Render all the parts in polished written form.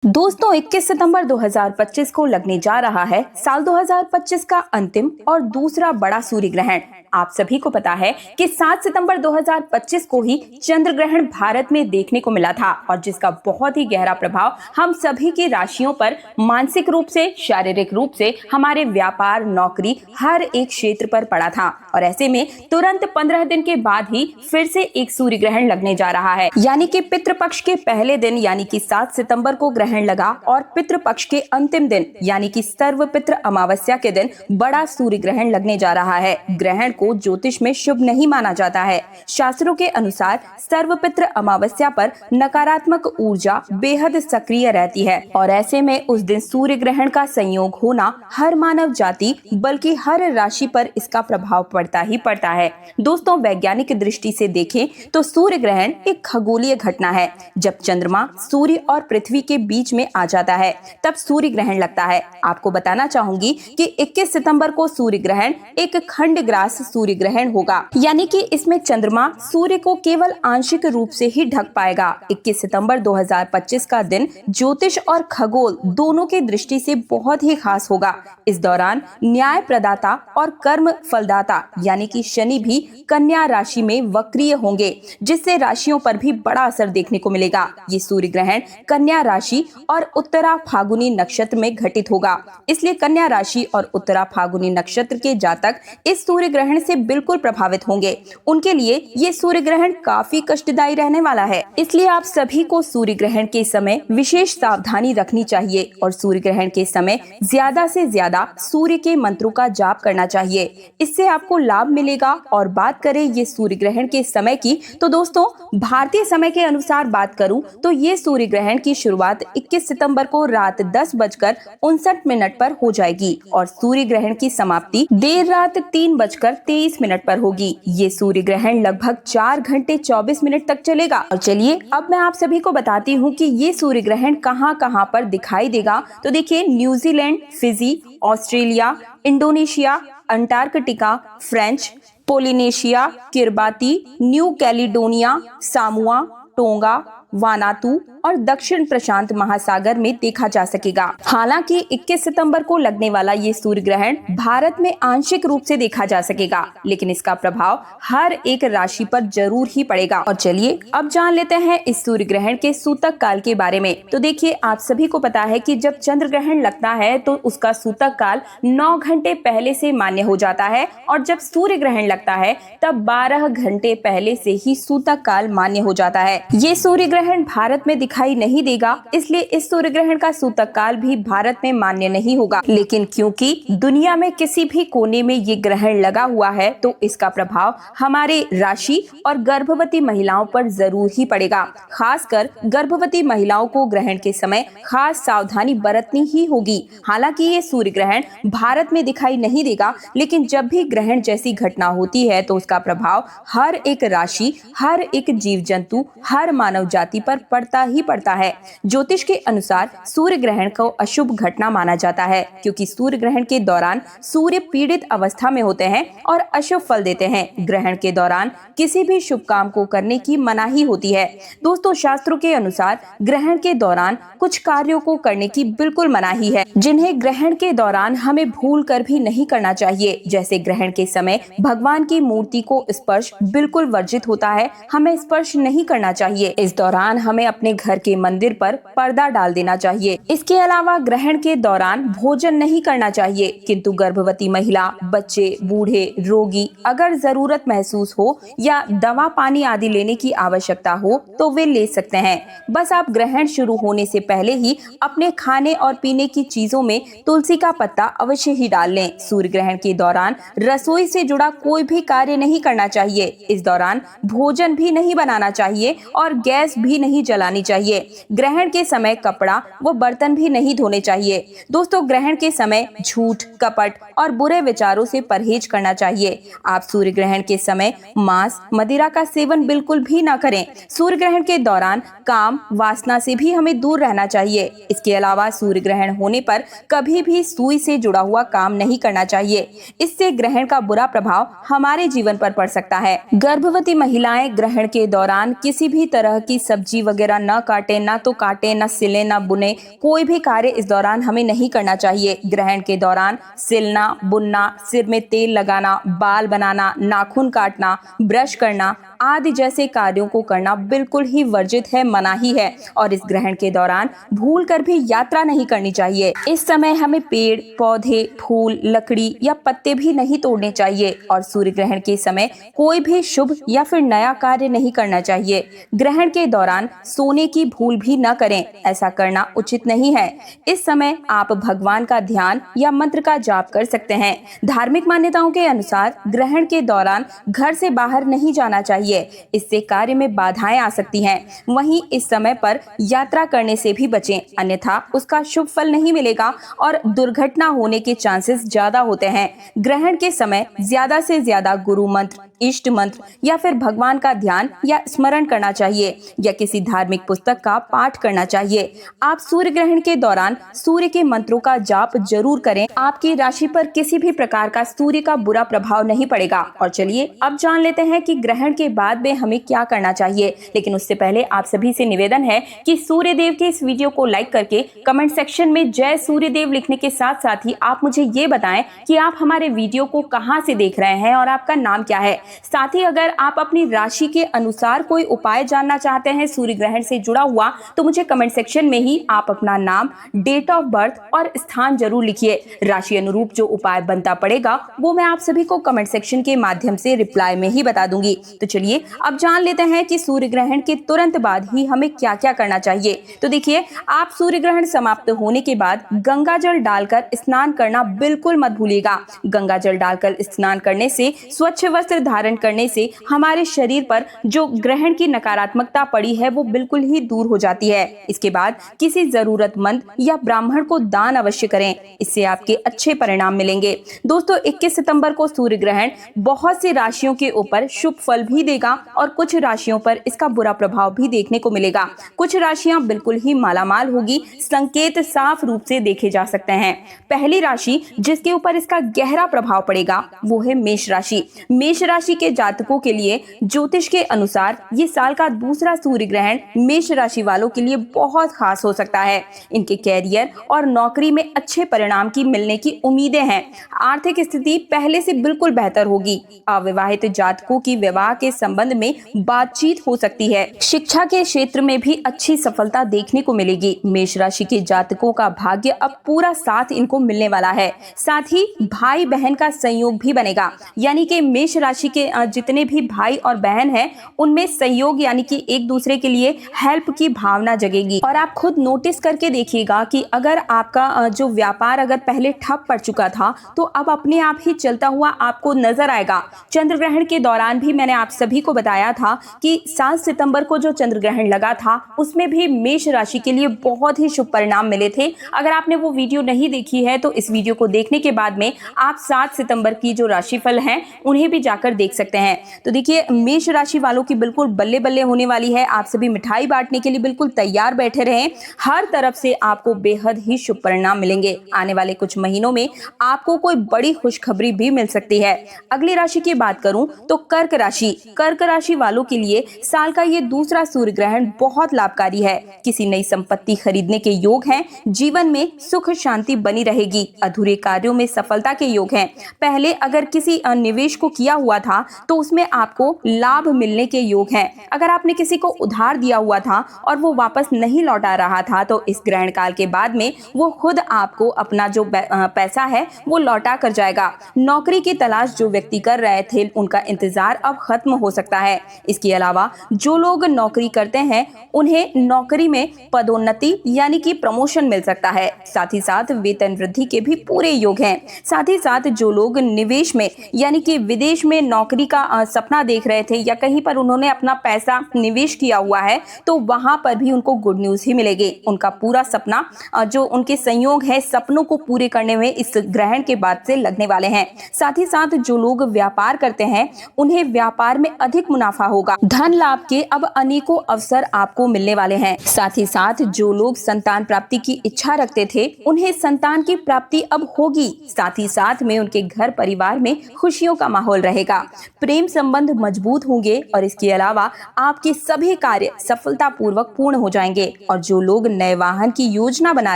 दोस्तों 21 सितंबर 2025 को लगने जा रहा है साल 2025 का अंतिम और दूसरा बड़ा सूर्य ग्रहण। आप सभी को पता है कि 7 सितंबर 2025 को ही चंद्र ग्रहण भारत में देखने को मिला था और जिसका बहुत ही गहरा प्रभाव हम सभी की राशियों पर मानसिक रूप से, शारीरिक रूप से, हमारे व्यापार, नौकरी, हर एक क्षेत्र पर पड़ा था। और ऐसे में तुरंत 15 दिन के बाद ही फिर से एक सूर्य ग्रहण लगने जा रहा है, यानी कि पितृपक्ष के पहले दिन यानी कि 7 सितंबर को ग्रहण लगा और पितृपक्ष के अंतिम दिन यानी कि सर्वपितृ अमावस्या के दिन बड़ा सूर्य ग्रहण लगने जा रहा है। ग्रहण को ज्योतिष में शुभ नहीं माना जाता है। शास्त्रों के अनुसार सर्वपितृ अमावस्या पर नकारात्मक ऊर्जा बेहद सक्रिय रहती है और ऐसे में उस दिन सूर्य ग्रहण का संयोग होना हर मानव जाति बल्कि हर राशि पर इसका प्रभाव पड़ता ही पड़ता है। दोस्तों, वैज्ञानिक दृष्टि से देखें तो सूर्य ग्रहण एक खगोलीय घटना है। जब चंद्रमा सूर्य और पृथ्वी के बीच में आ जाता है तब सूर्य ग्रहण लगता है। आपको बताना चाहूंगी कि 21 सितंबर को सूर्य ग्रहण एक खंडग्रास सूर्य ग्रहण होगा, यानी कि इसमें चंद्रमा सूर्य को केवल आंशिक रूप से ही ढक पाएगा। 21 सितंबर 2025 का दिन ज्योतिष और खगोल दोनों की दृष्टि से बहुत ही खास होगा। इस दौरान न्याय प्रदाता और कर्म फलदाता यानी कि शनि भी कन्या राशि में वक्रीय होंगे, जिससे राशियों पर भी बड़ा असर देखने को मिलेगा। ये सूर्य ग्रहण कन्या राशि और उत्तरा फागुनी नक्षत्र में घटित होगा, इसलिए कन्या राशि और उत्तरा फागुनी नक्षत्र के जातक इस सूर्य ग्रहण से बिल्कुल प्रभावित होंगे। उनके लिए ये सूर्य ग्रहण काफी कष्टदायी रहने वाला है, इसलिए आप सभी को सूर्य ग्रहण के समय विशेष सावधानी रखनी चाहिए और सूर्य ग्रहण के समय ज्यादा से ज्यादा सूर्य के मंत्रों का जाप करना चाहिए। इससे आपको लाभ मिलेगा। और बात करें ये सूर्य ग्रहण के समय की, तो दोस्तों भारतीय समय के अनुसार बात करूं तो ये सूर्य ग्रहण की शुरुआत 21 सितंबर को रात 10:59 पर हो जाएगी और सूर्य ग्रहण की समाप्ति देर रात 3:23 पर होगी। ये सूर्य ग्रहण लगभग 4 घंटे 24 मिनट तक चलेगा। और चलिए अब मैं आप सभी को बताती हूँ कि ये सूर्य ग्रहण कहाँ पर दिखाई देगा। तो देखिए, New Zealand, Fiji, Australia, Indonesia, Antarctica, French Polynesia, Kiribati, New Caledonia, Samoa, Tonga, Vanuatu और दक्षिण प्रशांत महासागर में देखा जा सकेगा। हालांकि 21 सितंबर को लगने वाला ये सूर्य ग्रहण भारत में आंशिक रूप से देखा जा सकेगा, लेकिन इसका प्रभाव हर एक राशि पर जरूर ही पड़ेगा। और चलिए अब जान लेते हैं इस सूर्य ग्रहण के सूतक काल के बारे में। तो देखिए, आप सभी को पता है कि जब चंद्र ग्रहण लगता है तो उसका सूतक काल 9 घंटे पहले से मान्य हो जाता है और जब सूर्य ग्रहण लगता है तब 12 घंटे पहले से ही सूतक काल मान्य हो जाता है। ये सूर्य ग्रहण भारत में दिखाई नहीं देगा, इसलिए इस सूर्य ग्रहण का सूतक काल भी भारत में मान्य नहीं होगा। लेकिन क्योंकि दुनिया में किसी भी कोने में ये ग्रहण लगा हुआ है तो इसका प्रभाव हमारे राशि और गर्भवती महिलाओं पर जरूर ही पड़ेगा। खासकर गर्भवती महिलाओं को ग्रहण के समय खास सावधानी बरतनी ही होगी। हालांकि ये सूर्य ग्रहण भारत में दिखाई नहीं देगा, लेकिन जब भी ग्रहण जैसी घटना होती है तो उसका प्रभाव हर एक राशि, हर एक जीव जंतु, हर मानव जाति पर पड़ता ही पड़ता है। ज्योतिष के अनुसार सूर्य ग्रहण को अशुभ घटना माना जाता है, क्योंकि सूर्य ग्रहण के दौरान सूर्य पीड़ित अवस्था में होते हैं और अशुभ फल देते हैं। ग्रहण के दौरान किसी भी शुभ काम को करने की मनाही होती है। दोस्तों, शास्त्रों के अनुसार ग्रहण के दौरान कुछ कार्यों को करने की बिल्कुल मनाही है, जिन्हें ग्रहण के दौरान हमें भूल कर भी नहीं करना चाहिए। जैसे ग्रहण के समय भगवान की मूर्ति को स्पर्श बिल्कुल वर्जित होता है, हमें स्पर्श नहीं करना चाहिए। इस दौरान हमें अपने घर के मंदिर पर पर्दा डाल देना चाहिए। इसके अलावा ग्रहण के दौरान भोजन नहीं करना चाहिए, किंतु गर्भवती महिला, बच्चे, बूढ़े, रोगी अगर जरूरत महसूस हो या दवा पानी आदि लेने की आवश्यकता हो तो वे ले सकते हैं। बस आप ग्रहण शुरू होने से पहले ही अपने खाने और पीने की चीजों में तुलसी का पत्ता अवश्य ही डाल लें। सूर्य ग्रहण के दौरान रसोई से जुड़ा कोई भी कार्य नहीं करना चाहिए। इस दौरान भोजन भी नहीं बनाना चाहिए और गैस भी नहीं जलानी चाहिए। ग्रहण के समय कपड़ा व बर्तन भी नहीं धोने चाहिए। दोस्तों, ग्रहण के समय झूठ, कपट और बुरे विचारों से परहेज करना चाहिए। आप सूर्य ग्रहण के समय मांस, मदिरा का सेवन बिल्कुल भी ना करें। सूर्य ग्रहण के दौरान काम, वासना से भी हमें दूर रहना चाहिए। इसके अलावा सूर्य ग्रहण होने पर कभी भी सुई से जुड़ा हुआ काम नहीं करना चाहिए। इससे ग्रहण का बुरा प्रभाव हमारे जीवन पर पड़ सकता है। गर्भवती महिलाएं ग्रहण के दौरान किसी भी तरह की सब्जी वगैरह न काटे, ना तो काटे, ना सिले, ना बुने, कोई भी कार्य इस दौरान हमें नहीं करना चाहिए। ग्रहण के दौरान सिलना, बुनना, सिर में तेल लगाना, बाल बनाना, नाखून काटना, ब्रश करना आदि जैसे कार्यों को करना बिल्कुल ही वर्जित है, मनाही है। और इस ग्रहण के दौरान भूल कर भी यात्रा नहीं करनी चाहिए। इस समय हमें पेड़, पौधे, फूल, लकड़ी या पत्ते भी नहीं तोड़ने चाहिए और सूर्य ग्रहण के समय कोई भी शुभ या फिर नया कार्य नहीं करना चाहिए। ग्रहण के दौरान सोने की भूल भी न करें, ऐसा करना उचित नहीं है। इस समय आप भगवान का ध्यान या मंत्र का जाप कर सकते हैं। धार्मिक मान्यताओं के अनुसार ग्रहण के दौरान घर से बाहर नहीं जाना चाहिए, इससे कार्य में बाधाएं आ सकती हैं। वहीं इस समय पर यात्रा करने से भी बचें, अन्यथा उसका शुभ फल नहीं मिलेगा और दुर्घटना होने के चांसेस ज्यादा होते हैं। ग्रहण के समय ज्यादा से ज्यादा गुरु मंत्र, इष्ट मंत्र या फिर भगवान का ध्यान या स्मरण करना चाहिए या किसी धार्मिक पुस्तक का पाठ करना चाहिए। आप सूर्य ग्रहण के दौरान सूर्य के मंत्रों का जाप जरूर करें। आपकी राशि पर किसी भी प्रकार का सूर्य का बुरा प्रभाव नहीं पड़ेगा। और चलिए अब जान लेते हैं कि ग्रहण के बाद में हमें क्या करना चाहिए। लेकिन उससे पहले आप सभी से निवेदन है कि सूर्य देव के इस वीडियो को लाइक करके कमेंट सेक्शन में जय सूर्य देव लिखने के साथ साथ ही आप मुझे ये बताएं कि आप हमारे वीडियो को कहां से देख रहे हैं और आपका नाम क्या है। साथ ही अगर आप अपनी राशि के अनुसार कोई उपाय जानना चाहते हैं सूर्य ग्रहण से जुड़ा हुआ, तो मुझे कमेंट सेक्शन में ही आप अपना नाम, डेट ऑफ बर्थ और स्थान जरूर लिखिए। राशि अनुरूप जो उपाय बनता पड़ेगा वो मैं आप सभी को कमेंट सेक्शन के माध्यम से रिप्लाई में ही बता दूंगी। तो चलिए अब जान लेते हैं कि सूर्य ग्रहण के तुरंत बाद ही हमें क्या क्या करना चाहिए। तो देखिए, आप सूर्य ग्रहण समाप्त होने के बाद गंगा जल डालकर स्नान करना बिल्कुल मत भूलिएगा। गंगा जल डालकर स्नान करने से, स्वच्छ वस्त्र धारण करने से हमारे शरीर पर जो ग्रहण की नकारात्मकता पड़ी है वो बिल्कुल ही दूर हो जाती है। इसके बाद किसी जरूरतमंद या ब्राह्मण को दान अवश्य करें, इससे आपके अच्छे परिणाम मिलेंगे। दोस्तों, 21 सितंबर को सूर्य ग्रहण बहुत सी राशियों के ऊपर शुभ फल भी देगा और कुछ राशियों पर इसका बुरा प्रभाव भी देखने को मिलेगा। कुछ राशियां बिल्कुल ही मालामाल होगी, संकेत साफ रूप से देखे जा सकते हैं। पहली राशि जिसके ऊपर इसका गहरा प्रभाव पड़ेगा वो है मेष राशि। मेष राशि के जातकों के लिए ज्योतिष के अनुसार ये साल का दूसरा सूर्य ग्रहण मेष राशि वालों के लिए बहुत खास हो सकता है। इनके कैरियर और नौकरी में अच्छे परिणाम की मिलने की उम्मीदें हैं। आर्थिक स्थिति पहले से बिल्कुल बेहतर होगी। अविवाहित जातकों की विवाह के संबंध में बातचीत हो सकती है। शिक्षा के क्षेत्र में भी अच्छी सफलता देखने को मिलेगी। मेष राशि के जातकों का भाग्य अब पूरा साथ इनको मिलने वाला है। साथ ही भाई बहन का संयोग भी बनेगा, यानी कि मेष राशि के जितने भी भाई और बहन हैं उनमें सहयोग यानी कि एक दूसरे के लिए हेल्प की भावना जगेगी। और आप खुद नोटिस करके देखिएगा कि अगर आपका जो व्यापार अगर पहले ठप पड़ चुका था तो अब अपने आप ही चलता हुआ आपको नजर आएगा। चंद्र ग्रहण के दौरान भी मैंने आप सभी को बताया था कि 7 सितंबर को जो चंद्र ग्रहण लगा था उसमें भी मेष राशि के लिए बहुत ही शुभ परिणाम मिले थे। अगर आपने वो वीडियो नहीं देखी है तो इस वीडियो को देखने के बाद में आप 7 सितंबर की जो राशिफल हैं उन्हें भी जाकर देख सकते हैं। तो देखिए, मेष राशि वालों की बिल्कुल बल्ले बल्ले होने वाली है। आप सभी मिठाई बांटने के लिए बिल्कुल तैयार बैठे रहें। हर तरफ से आपको बेहद ही शुभ परिणाम मिलेंगे। आने वाले कुछ महीनों में आपको कोई बड़ी खुशखबरी भी मिल सकती है। अगली राशि की बात करूं तो कर्क राशि। कर्क राशि वालों के लिए साल का ये दूसरा सूर्य ग्रहण बहुत लाभकारी है। किसी नई संपत्ति खरीदने के योग हैं। जीवन में सुख शांति बनी रहेगी। अधूरे कार्यों में सफलता के योग हैं। पहले अगर किसी निवेश को किया हुआ था तो उसमें आपको लाभ मिलने के योग हैं। अगर आपने किसी को उधार दिया हुआ था और वो वापस नहीं लौटा रहा था तो इस ग्रहण काल के बाद में वो खुद आपको अपना जो पैसा है वो लौटा कर जाएगा। नौकरी की तलाश जो व्यक्ति कर रहे थे उनका इंतजार अब खत्म हो सकता है। इसके अलावा जो लोग नौकरी करते हैं उन्हें नौकरी में पदोन्नति यानी कि प्रमोशन मिल सकता है। साथ ही साथ वेतन वृद्धि के भी पूरे योग हैं। साथ ही साथ जो लोग निवेश में यानी कि विदेश में नौकरी का सपना देख रहे थे या कहीं पर उन्होंने अपना पैसा निवेश किया हुआ है तो वहां पर भी उनको गुड न्यूज ही मिलेगी। उनका पूरा सपना जो उनके संयोग है सपनों को पूरे करने में इस ग्रहण के बाद से लगने वाले हैं। साथ ही साथ जो लोग व्यापार करते हैं उन्हें व्यापार में अधिक मुनाफा होगा। धन लाभ के अब अनेकों अवसर आपको मिलने वाले हैं। साथ ही साथ जो लोग संतान प्राप्ति की इच्छा रखते थे उन्हें संतान की प्राप्ति अब होगी। साथ ही साथ में उनके घर परिवार में खुशियों का माहौल रहेगा। प्रेम संबंध मजबूत होंगे और इसके अलावा आपके सभी कार्य सफलतापूर्वक पूर्ण हो जाएंगे। और जो लोग नए वाहन की योजना बना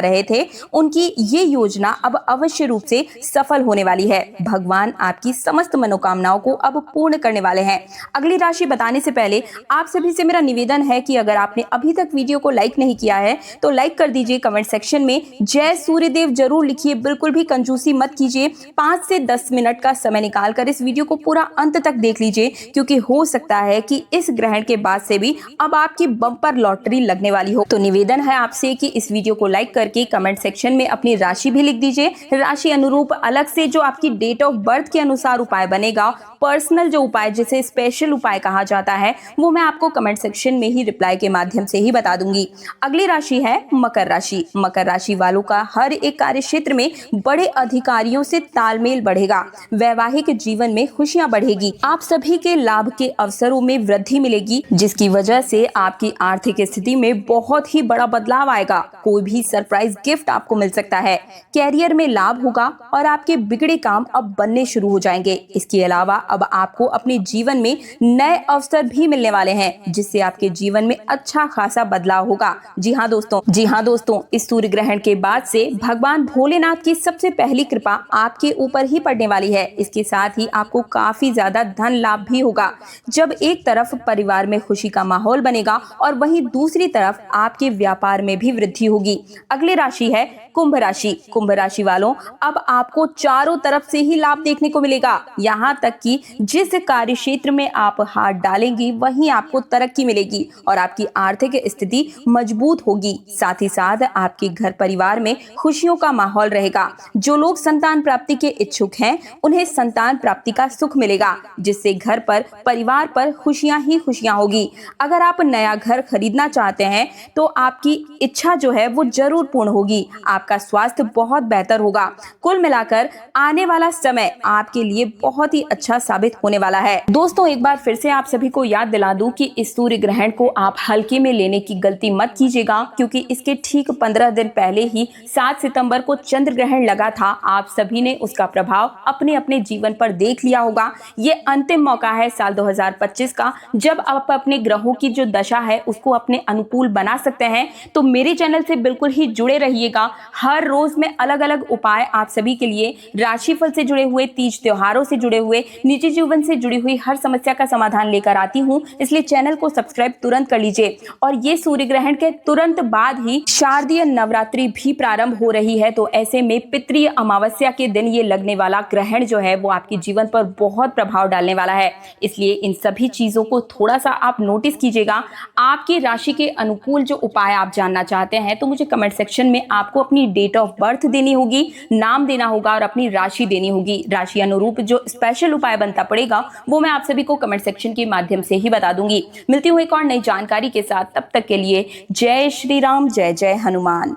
रहे थे, उनकी ये योजना अब अवश्य रूप से सफल होने वाली है। भगवान आपकी समस्त मनोकामनाओं को अब पूर्ण करने वाले हैं। अगली राशि बताने से पहले आप सभी से मेरा निवेदन है कि अगर आपने अभी तक वीडियो को लाइक नहीं किया है तो लाइक कर दीजिए। कमेंट सेक्शन में जय सूर्यदेव जरूर लिखिए, बिल्कुल भी कंजूसी मत कीजिए। 5 से 10 मिनट का समय निकालकर इस वीडियो को पूरा अंत तक देख लीजिए, क्योंकि हो सकता है कि इस ग्रहण के बाद से भी अब आपकी बम्पर लॉटरी लगने वाली हो। तो निवेदन है आपसे कि इस वीडियो को लाइक करके कमेंट सेक्शन में अपनी राशि भी लिख दीजिए। राशि अनुरूप अलग से जो आपकी डेट ऑफ बर्थ के अनुसार उपाय बनेगा, पर्सनल जो उपाय जिसे स्पेशल उपाय कहा जाता है, वो मैं आपको कमेंट सेक्शन में ही रिप्लाई के माध्यम से ही बता दूंगी। अगली राशि है मकर राशि। मकर राशि वालों का हर एक कार्य क्षेत्र में बड़े अधिकारियों से तालमेल बढ़ेगा। वैवाहिक जीवन में खुशियां बढ़ेगी। आप सभी के लाभ के अवसरों में वृद्धि मिलेगी, जिसकी वजह से आपकी आर्थिक स्थिति में बहुत ही बड़ा बदलाव आएगा। कोई भी सरप्राइज गिफ्ट आपको मिल सकता है। कैरियर में लाभ होगा और आपके बिगड़े काम अब बनने शुरू हो जाएंगे। इसके अलावा अब आपको अपने जीवन में नए अवसर भी मिलने वाले हैं, जिससे आपके जीवन में अच्छा खासा बदलाव होगा। जी हाँ दोस्तों, इस सूर्य ग्रहण के बाद से भगवान भोलेनाथ की सबसे पहली कृपा आपके ऊपर ही पड़ने वाली है। इसके साथ ही आपको काफी ज्यादा धन लाभ भी होगा, जब एक तरफ परिवार में खुशी का माहौल बनेगा और वहीं दूसरी तरफ आपके व्यापार में भी वृद्धि होगी। अगली राशि है कुंभ राशि। कुंभ राशि वालों, अब आपको चारों तरफ से ही लाभ देखने को मिलेगा। यहाँ तक कि जिस कार्य क्षेत्र में आप हाथ डालेंगी वहीं आपको तरक्की मिलेगी और आपकी आर्थिक स्थिति मजबूत होगी। साथ ही साथ आपके घर परिवार में खुशियों का माहौल रहेगा। जो लोग संतान प्राप्ति के इच्छुक हैं, उन्हें संतान प्राप्ति का सुख मिलेगा, जिससे घर पर परिवार पर खुशियां ही खुशियां होगी। अगर आप नया घर खरीदना चाहते हैं तो आपकी इच्छा जो है वो जरूर पूर्ण होगी। आपका स्वास्थ्य बहुत बेहतर होगा। कुल मिलाकर आने वाला समय आपके लिए बहुत ही अच्छा साबित होने वाला है। दोस्तों, एक बार फिर से आप सभी को याद दिला दूं कि इस सूर्य ग्रहण को आप हल्के में लेने की गलती मत कीजिएगा, क्योंकि इसके ठीक 15 दिन पहले ही 7 सितंबर को चंद्र ग्रहण लगा था। आप सभी ने उसका प्रभाव अपने अपने जीवन पर देख लिया होगा। ये अंतिम मौका है साल 2025 का, जब आप अपने ग्रहों की जो दशा है उसको अपने अनुकूल बना सकते हैं। तो मेरे चैनल से बिल्कुल ही जुड़े रहिएगा। हर रोज मैं अलग अलग उपाय आप सभी के लिए राशिफल से जुड़े हुए, तीज त्योहारों से जुड़े हुए, निजी जीवन से जुड़ी हुई हर समस्या का समाधान लेकर आती हूँ। इसलिए चैनल को सब्सक्राइब तुरंत कर लीजिए। और ये सूर्य ग्रहण के तुरंत बाद ही शारदीय नवरात्रि भी प्रारंभ हो रही है। तो ऐसे में पितृ अमावस्या के दिन ये लगने वाला ग्रहण जो है वो आपके जीवन पर बहुत प्रभाव डालने वाला है। इसलिए इन सभी चीजों को थोड़ा सा आप नोटिस कीजिएगा। आपकी राशि के अनुकूल जो उपाय आप जानना चाहते हैं तो मुझे कमेंट सेक्शन में आपको अपनी डेट ऑफ बर्थ देनी होगी, नाम देना होगा और अपनी राशि देनी होगी। राशि अनुरूप जो स्पेशल उपाय बनता पड़ेगा वो मैं आप सभी को कमेंट सेक्शन के माध्यम से ही बता दूंगी। मिलती हूँ एक और नई जानकारी के साथ। तब तक के लिए जय श्री राम, जय जय हनुमान।